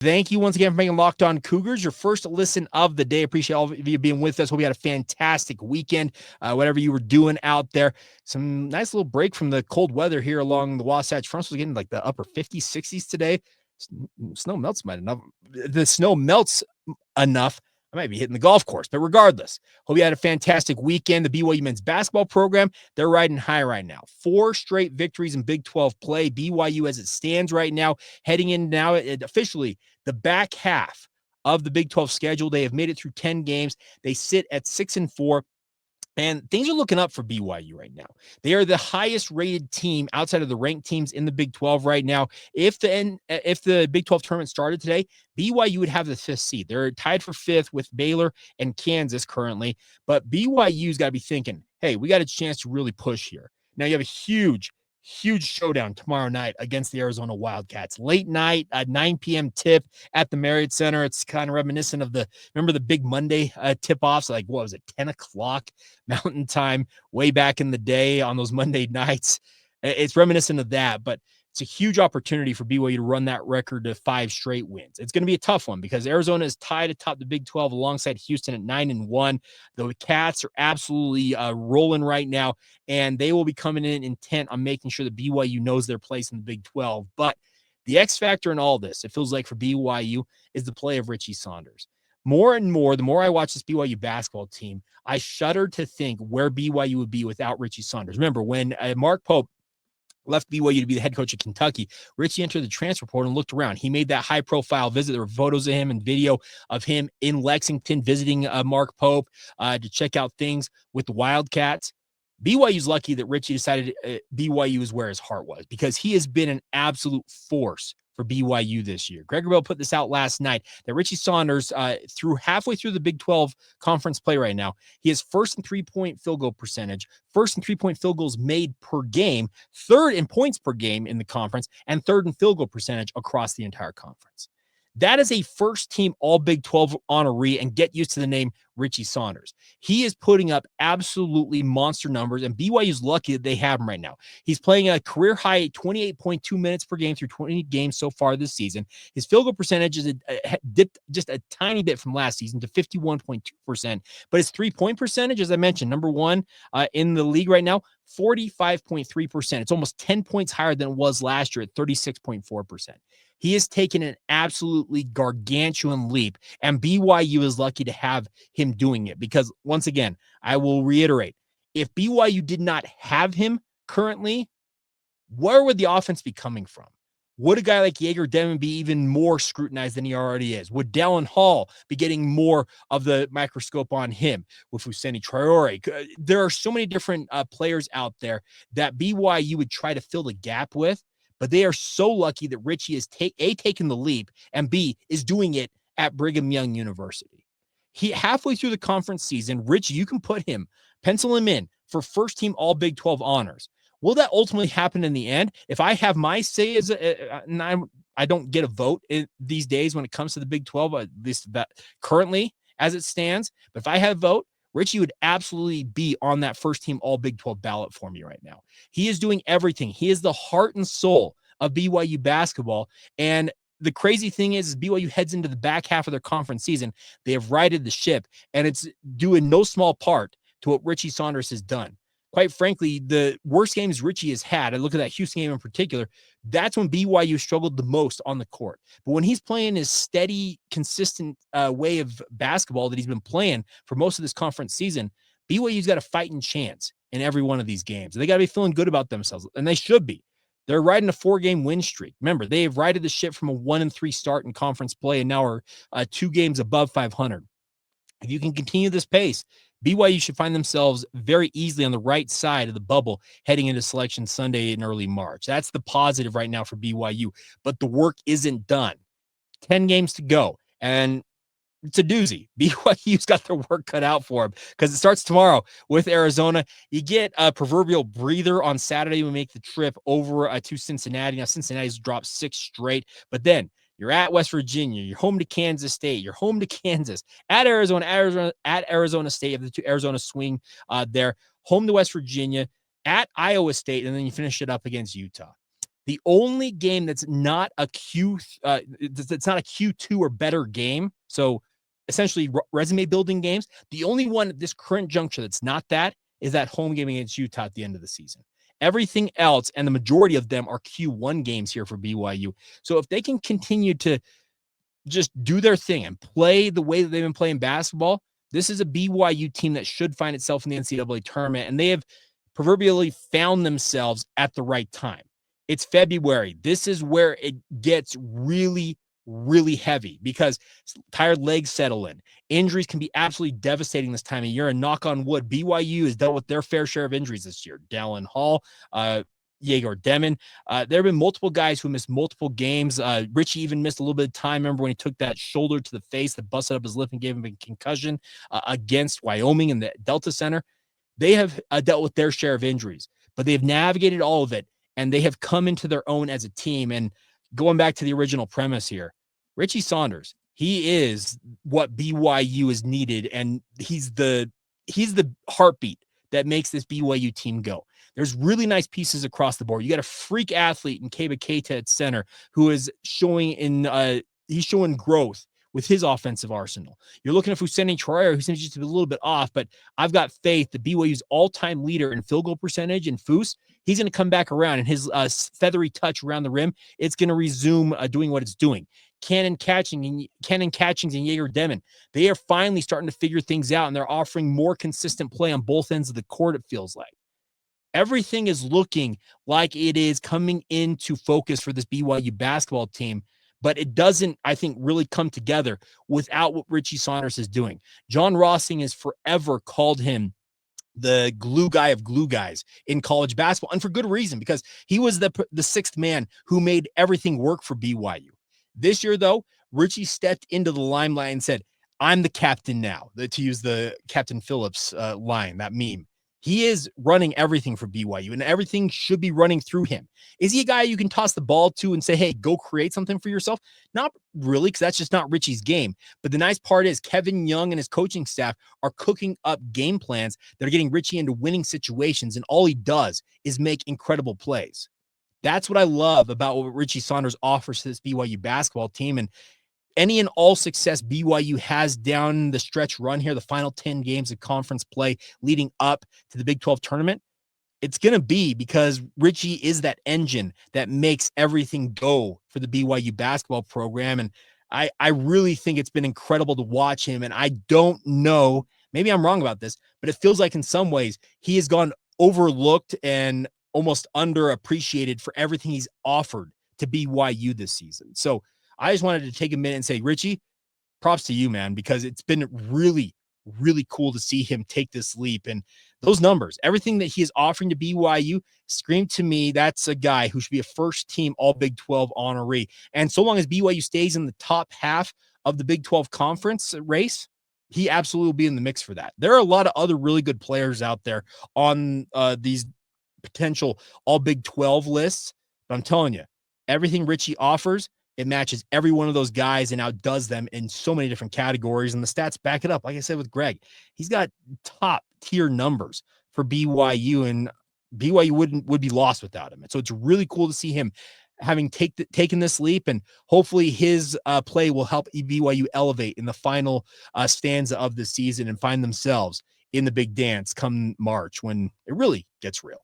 Thank you once again for making Locked On Cougars your first listen of the day. Appreciate all of you being with us. Hope you had a fantastic weekend, whatever you were doing out there. Some nice little break from the cold weather here along the Wasatch Front. So we're getting like the upper 50s, 60s today. Snow melts enough. The snow melts enough. I might be hitting the golf course, but regardless, hope you had a fantastic weekend. The BYU men's basketball program, they're riding high right now. 4 straight victories in Big 12 play. BYU, as it stands right now, heading in now officially the back half of the Big 12 schedule. They have made it through 10 games. They sit at 6-4. And things are looking up for BYU right now. They are the highest rated team outside of the ranked teams in the Big 12 right now. If the Big 12 tournament started today, BYU would have the 5th seed. They're tied for 5th with Baylor and Kansas currently. But BYU's got to be thinking, hey, we got a chance to really push here. Now you have a huge showdown tomorrow night against the Arizona Wildcats. Late night, 9 p.m. tip at the Marriott Center. It's kind of reminiscent of remember the Big Monday tip-offs? Like, what was it, 10 o'clock Mountain Time way back in the day on those Monday nights? It's reminiscent of that, but it's a huge opportunity for BYU to run that record to 5 straight wins. It's going to be a tough one because Arizona is tied atop the Big 12 alongside Houston at 9-1. The Cats are absolutely rolling right now, and they will be coming in intent on making sure that BYU knows their place in the Big 12. But the X factor in all this, it feels like for BYU, is the play of Richie Saunders. More and more, the more I watch this BYU basketball team, I shudder to think where BYU would be without Richie Saunders. Remember, when Mark Pope left BYU to be the head coach of Kentucky, Richie entered the transfer portal and looked around. He made that high-profile visit. There were photos of him and video of him in Lexington visiting Mark Pope to check out things with the Wildcats. BYU's lucky that Richie decided BYU is where his heart was because he has been an absolute force for BYU this year. Gregor Bell put this out last night that Richie Saunders, halfway through the Big 12 conference play right now, he is first in 3-point field goal percentage, first in 3-point field goals made per game, third in points per game in the conference, and third in field goal percentage across the entire conference. That is a first-team All-Big 12 honoree, and get used to the name Richie Saunders. He is putting up absolutely monster numbers, and BYU's lucky that they have him right now. He's playing a career-high 28.2 minutes per game through 20 games so far this season. His field goal percentage is dipped just a tiny bit from last season to 51.2%, but his three-point percentage, as I mentioned, number one in the league right now, 45.3%. It's almost 10 points higher than it was last year at 36.4%. He has taken an absolutely gargantuan leap, and BYU is lucky to have him doing it because, once again, I will reiterate, if BYU did not have him currently, where would the offense be coming from? Would a guy like Jaeger Demon be even more scrutinized than he already is? Would Dallin Hall be getting more of the microscope on him with Fousseyni Traore? There are so many different players out there that BYU would try to fill the gap with, but they are so lucky that Richie has taken the leap, and B, is doing it at Brigham Young University. He halfway through the conference season, Richie, you can pencil him in for first team All Big 12 honors. Will that ultimately happen in the end? If I have my say as I don't get a vote these days when it comes to the Big 12, at least that currently as it stands. But if I have a vote, Richie would absolutely be on that first team All Big 12 ballot for me right now. He is doing everything. He is the heart and soul of BYU basketball. And the crazy thing is BYU heads into the back half of their conference season. They have righted the ship, and it's due in no small part to what Richie Saunders has done. Quite frankly, the worst games Richie has had, I look at that Houston game in particular, that's when BYU struggled the most on the court. But when he's playing his steady, consistent way of basketball that he's been playing for most of this conference season, BYU's got a fighting chance in every one of these games. They got to be feeling good about themselves, and they should be. They're riding a 4-game win streak. Remember, they have righted the ship from a 1-3 start in conference play and now are 2 games above 500. If you can continue this pace, BYU should find themselves very easily on the right side of the bubble heading into Selection Sunday in early March. That's the positive right now for BYU, but the work isn't done. 10 games to go, and it's a doozy. BYU's got their work cut out for them because it starts tomorrow with Arizona. You get a proverbial breather on Saturday. We make the trip over to Cincinnati. Now, Cincinnati's dropped 6 straight, but then you're at West Virginia. You're home to Kansas State. You're home to Kansas. At Arizona State. You have the 2 Arizona swing there. Home to West Virginia. At Iowa State, and then you finish it up against Utah. The only game that's not a that's not a Q2 or better game, so essentially resume building games, the only one at this current juncture that's not that is that home game against Utah at the end of the season. Everything else, and the majority of them, are Q1 games here for BYU. So if they can continue to just do their thing and play the way that they've been playing basketball, this is a BYU team that should find itself in the NCAA tournament, and they have proverbially found themselves at the right time. It's February. This is where it gets really, really heavy because tired legs settle in. Injuries can be absolutely devastating this time of year, and knock on wood, BYU has dealt with their fair share of injuries this year. Dallin Hall, Jaeger Demon. There have been multiple guys who missed multiple games. Richie even missed a little bit of time. Remember when he took that shoulder to the face that busted up his lip and gave him a concussion against Wyoming in the Delta Center? They have dealt with their share of injuries, but they've navigated all of it, and they have come into their own as a team. And going back to the original premise here, Richie Saunders, he is what BYU is needed, and he's the heartbeat that makes this BYU team go. There's really nice pieces across the board. You got a freak athlete in Keba Keita at center who is he's showing growth with his offensive arsenal. You're looking at Fousseyni Traore, who seems just to be a little bit off, but I've got faith that BYU's all-time leader in field goal percentage and Foose, he's going to come back around, and his feathery touch around the rim, it's going to resume doing what it's doing. Cannon Catchings and Jaeger Demon, they are finally starting to figure things out, and they're offering more consistent play on both ends of the court, it feels like. Everything is looking like it is coming into focus for this BYU basketball team, but it doesn't, I think, really come together without what Richie Saunders is doing. John Rossing has forever called him the glue guy of glue guys in college basketball, and for good reason, because he was the sixth man who made everything work for BYU. This year, though, Richie stepped into the limelight and said, I'm the captain now, to use the Captain Phillips line, that meme. He is running everything for BYU, and everything should be running through him. Is he a guy you can toss the ball to and say, hey, go create something for yourself? Not really, because that's just not Richie's game. But the nice part is Kevin Young and his coaching staff are cooking up game plans that are getting Richie into winning situations, and all he does is make incredible plays. That's what I love about what Richie Saunders offers to this BYU basketball team. And any and all success BYU has down the stretch run here, the final 10 games of conference play leading up to the Big 12 tournament, it's going to be because Richie is that engine that makes everything go for the BYU basketball program. And I really think it's been incredible to watch him. And I don't know, maybe I'm wrong about this, but it feels like in some ways he has gone overlooked and almost underappreciated for everything he's offered to BYU this season. So I just wanted to take a minute and say, Richie, props to you, man, because it's been really, really cool to see him take this leap. And those numbers, everything that he is offering to BYU, screamed to me that's a guy who should be a first-team All-Big 12 honoree. And so long as BYU stays in the top half of the Big 12 conference race, he absolutely will be in the mix for that. There are a lot of other really good players out there on these potential All-Big 12 lists, but I'm telling you, everything Richie offers, it matches every one of those guys and outdoes them in so many different categories. And the stats back it up. Like I said with Greg, he's got top tier numbers for BYU, and BYU would be lost without him. And so it's really cool to see him having taken this leap, and hopefully his play will help BYU elevate in the final stanza of the season and find themselves in the big dance come March when it really gets real.